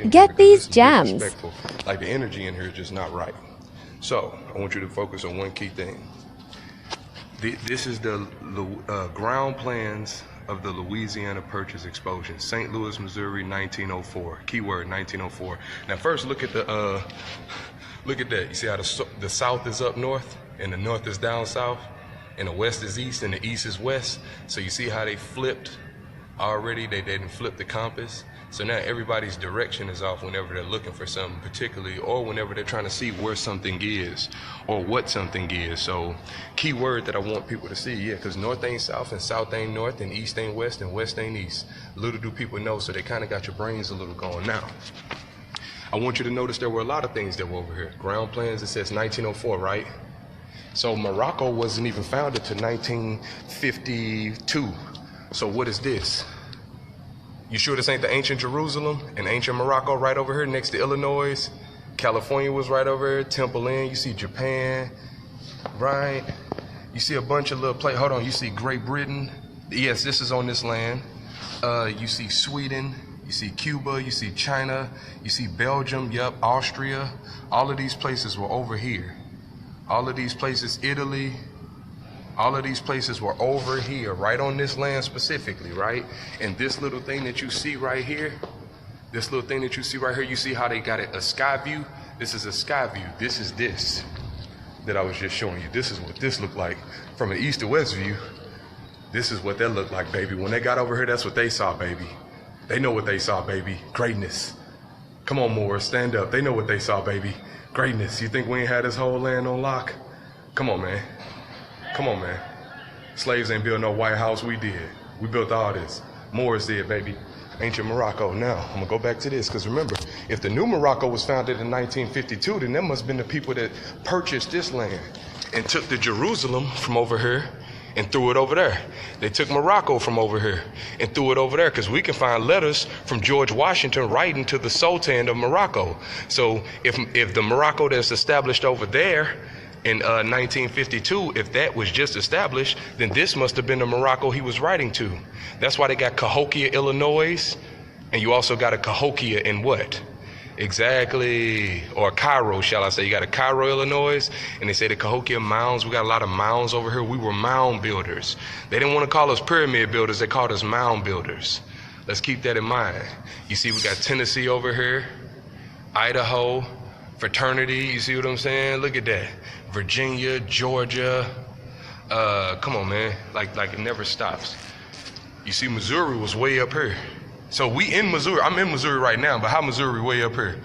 much in here Get because these this is gems. disrespectful. Like the energy in here is just not right. So I want you to focus on one key thing. This is the ground plans of the Louisiana Purchase Explosion, St. Louis, Missouri, 1904. Keyword 1904. Now first look at the look at that. You see how the south is up north and the north is down south and the west is east and the east is west. So you see how they flipped already? They didn't flip the compass. So now everybody's direction is off whenever they're looking for something particularly, or whenever they're trying to see where something is or what something is. So key word that I want people to see, yeah, because north ain't south and south ain't north and east ain't west and west ain't east. Little do people know, so they kind of got your brains a little going. Now, I want you to notice there were a lot of things that were over here. Ground plans, it says 1904, right? So Morocco wasn't even founded till 1952. So what is this? You sure this ain't the ancient Jerusalem and ancient Morocco right over here next to Illinois? California was right over here, Temple Inn. You see Japan, right? You see a bunch of little places. Hold on, you see Great Britain. Yes, this is on this land. You see Sweden, you see Cuba, you see China, you see Belgium, yup, Austria. All of these places were over here. All of these places, Italy, all of these places were over here, right on this land specifically, right? And this little thing that you see right here, you see how they got it a sky view? This is a sky view. This is this that I was just showing you. This is what this looked like from an east to west view. This is what that looked like, baby. When they got over here, that's what they saw, baby. They know what they saw, baby. Greatness. Come on, Moors, stand up. They know what they saw, baby. Greatness. You think we ain't had this whole land on lock? Come on, man. Come on, man. Slaves ain't built no White House. We did. We built all this. Moors did, baby. Ancient Morocco. Now, I'm going to go back to this, because remember, if the new Morocco was founded in 1952, then that must have been the people that purchased this land and took the Jerusalem from over here and threw it over there. They took Morocco from over here and threw it over there, because we can find letters from George Washington writing to the Sultan of Morocco. So if the Morocco that's established over there in 1952, if that was just established, then this must have been the Morocco he was writing to. That's why they got Cahokia, Illinois, and you also got a Cahokia in what? Exactly, or Cairo, shall I say. You got a Cairo, Illinois, and they say the Cahokia mounds. We got a lot of mounds over here. We were mound builders. They didn't want to call us pyramid builders. They called us mound builders. Let's keep that in mind. You see, we got Tennessee over here, Idaho, fraternity. You see what I'm saying? Look at that. Virginia, Georgia. Come on, man. Like it never stops. You see, Missouri was way up here. So we in Missouri. I'm in Missouri right now, but how Missouri way up here?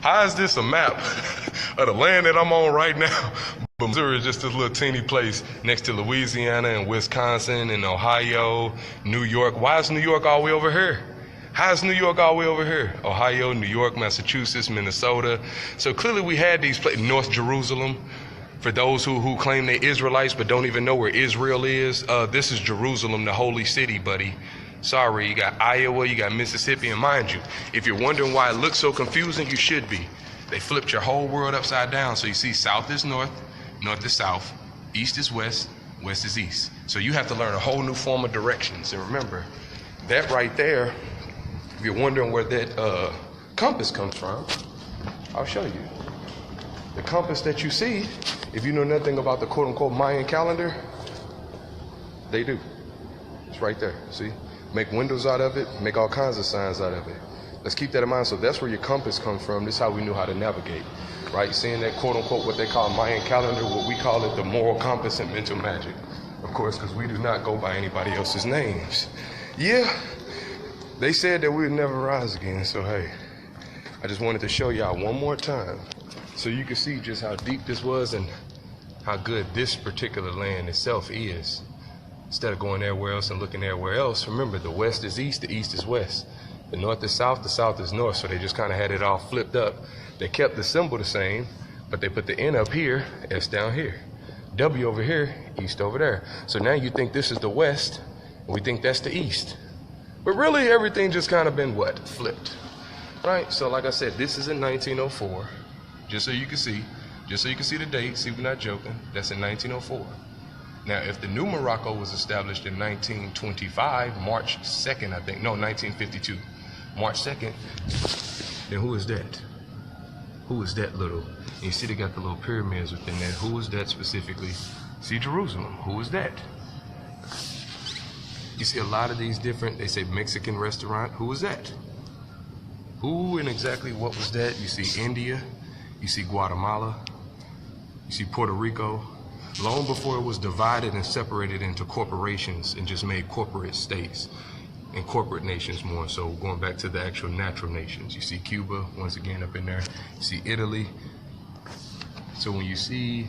How is this a map of the land that I'm on right now? But Missouri is just this little teeny place next to Louisiana and Wisconsin and Ohio, New York. Why is New York all the way over here? How is New York all the way over here? Ohio, New York, Massachusetts, Minnesota. So clearly we had these places. North Jerusalem. For those who claim they're Israelites but don't even know where Israel is, this is Jerusalem, the holy city, buddy. Sorry, you got Iowa, you got Mississippi, and mind you, if you're wondering why it looks so confusing, you should be. They flipped your whole world upside down. So you see south is north, north is south, east is west, west is east. So you have to learn a whole new form of directions. And remember, that right there, if you're wondering where that compass comes from, I'll show you. The compass that you see, if you know nothing about the quote-unquote Mayan calendar, they do. It's right there, see? Make windows out of it, make all kinds of signs out of it. Let's keep that in mind. So that's where your compass comes from. This is how we knew how to navigate, right? Seeing that quote-unquote what they call Mayan calendar, what we call it the moral compass and mental magic. Of course, because we do not go by anybody else's names. Yeah, they said that we would never rise again, so hey, I just wanted to show y'all one more time so you can see just how deep this was and how good this particular land itself is. Instead of going everywhere else and looking everywhere else, remember the west is east, the east is west. The north is south, the south is north. So they just kind of had it all flipped up. They kept the symbol the same, but they put the N up here, S down here. W over here, east over there. So now you think this is the west, and we think that's the east. But really everything just kind of been what? Flipped, right? So like I said, this is in 1904, just so you can see the date, see we're not joking, that's in 1904. Now, if the new Morocco was established in 1925, March 2nd, I think, no, 1952. March 2nd, then who is that? Who is that little? And you see they got the little pyramids within that. Who is that specifically? See Jerusalem. Who is that? You see a lot of these different, they say Mexican restaurant. Who is that? Who and exactly what was that? You see India. You see Guatemala. You see Puerto Rico. Long before it was divided and separated into corporations and just made corporate states and corporate nations more. So going back to the actual natural nations, you see Cuba once again up in there. You see Italy. So when you see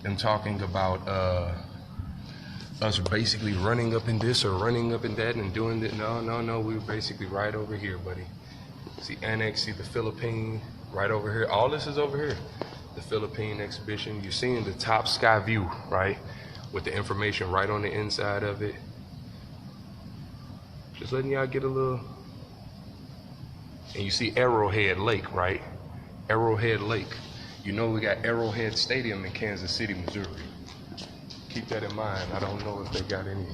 them talking about us basically running up in this or running up in that and doing that, no, we were basically right over here, buddy. See Annex, see the Philippine right over here. All this is over here. The Philippine exhibition. You're seeing the top sky view, right? With the information right on the inside of it. Just letting y'all get a little. And you see Arrowhead Lake, right? Arrowhead Lake. You know we got Arrowhead Stadium in Kansas City, Missouri. Keep that in mind. I don't know if they got any